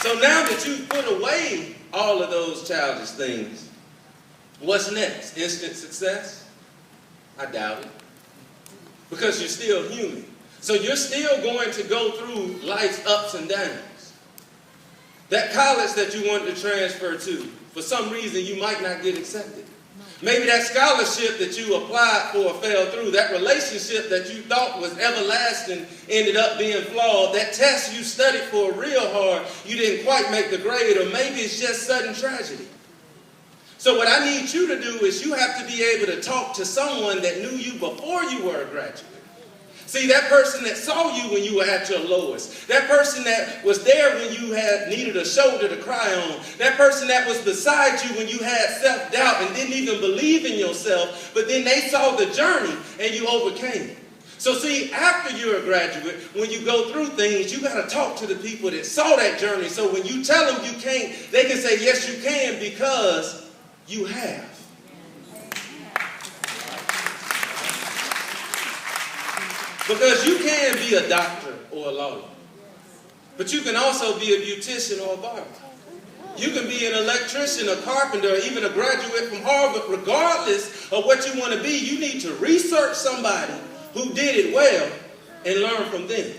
So now that you've put away all of those childish things, what's next? Instant success? I doubt it. Because you're still human. So you're still going to go through life's ups and downs. That college that you wanted to transfer to, for some reason you might not get accepted. Maybe that scholarship that you applied for fell through. That relationship that you thought was everlasting ended up being flawed. That test you studied for real hard, you didn't quite make the grade, or maybe it's just sudden tragedy. So what I need you to do is you have to be able to talk to someone that knew you before you were a graduate. See, that person that saw you when you were at your lowest, that person that was there when you had needed a shoulder to cry on, that person that was beside you when you had self-doubt and didn't even believe in yourself, but then they saw the journey and you overcame it. So see, after you're a graduate, when you go through things, you got to talk to the people that saw that journey. So when you tell them you can't, they can say, yes, you can, because you have. Because you can be a doctor or a lawyer. But you can also be a beautician or a barber. You can be an electrician, a carpenter, or even a graduate from Harvard. Regardless of what you want to be, you need to research somebody who did it well and learn from them.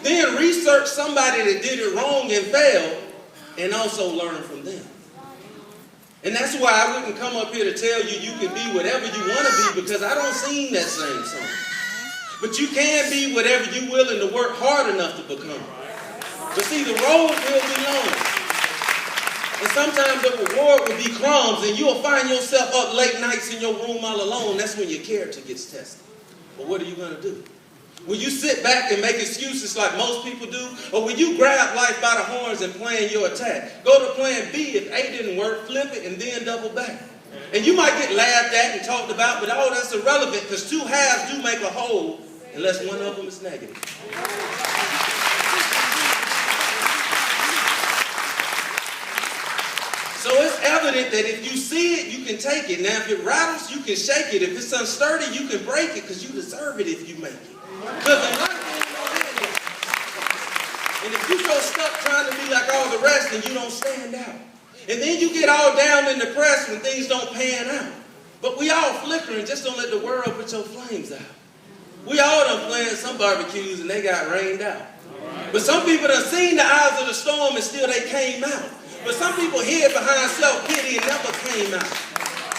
Then research somebody that did it wrong and failed and also learn from them. And that's why I wouldn't come up here to tell you you can be whatever you want to be, because I don't sing that same song. But you can be whatever you're willing to work hard enough to become. But see, the road will be long. And sometimes the reward will be crumbs, and you'll find yourself up late nights in your room all alone. That's when your character gets tested. But what are you going to do? Will you sit back and make excuses like most people do? Or will you grab life by the horns and plan your attack? Go to plan B. If A didn't work, flip it and then double back. And you might get laughed at and talked about, but all that's irrelevant, because two halves do make a whole, unless one of them is negative. So it's evident that if you see it, you can take it. Now, if it rattles, you can shake it. If it's unsturdy, you can break it, because you deserve it if you make it. Because in life, and if you go stuck trying to be like all the rest, then you don't stand out. And then you get all down and depressed when things don't pan out. But we all flickering. Just don't let the world put your flames out. We all done planned some barbecues and they got rained out. But some people done seen the eyes of the storm and still they came out. But some people hid behind self-pity and never came out.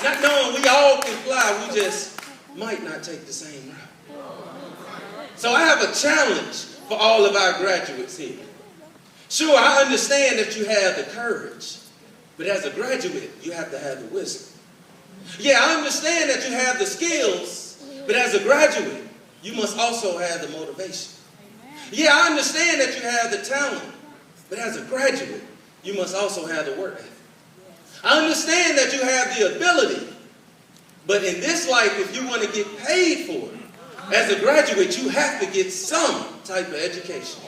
Not knowing we all can fly, we just might not take the same route. So I have a challenge for all of our graduates here. Sure, I understand that you have the courage, but as a graduate, you have to have the wisdom. Yeah, I understand that you have the skills, but as a graduate, you must also have the motivation. Yeah, I understand that you have the talent, but as a graduate, you must also have the work ethic. I understand that you have the ability, but in this life, if you want to get paid for it, as a graduate, you have to get some type of education.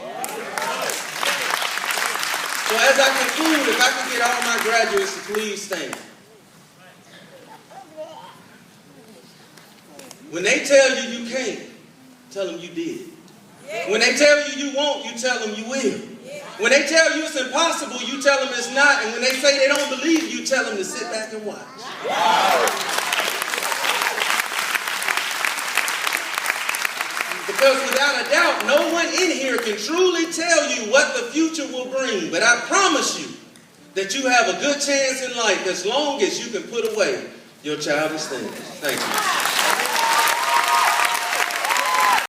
So as I conclude, if I could get all my graduates to please stand. When they tell you you can't, tell them you did. When they tell you you won't, you tell them you will. When they tell you it's impossible, you tell them it's not. And when they say they don't believe you, tell them to sit back and watch. Because without a doubt, no one in here can truly tell you what the future will bring. But I promise you that you have a good chance in life as long as you can put away your childish things. Thank you.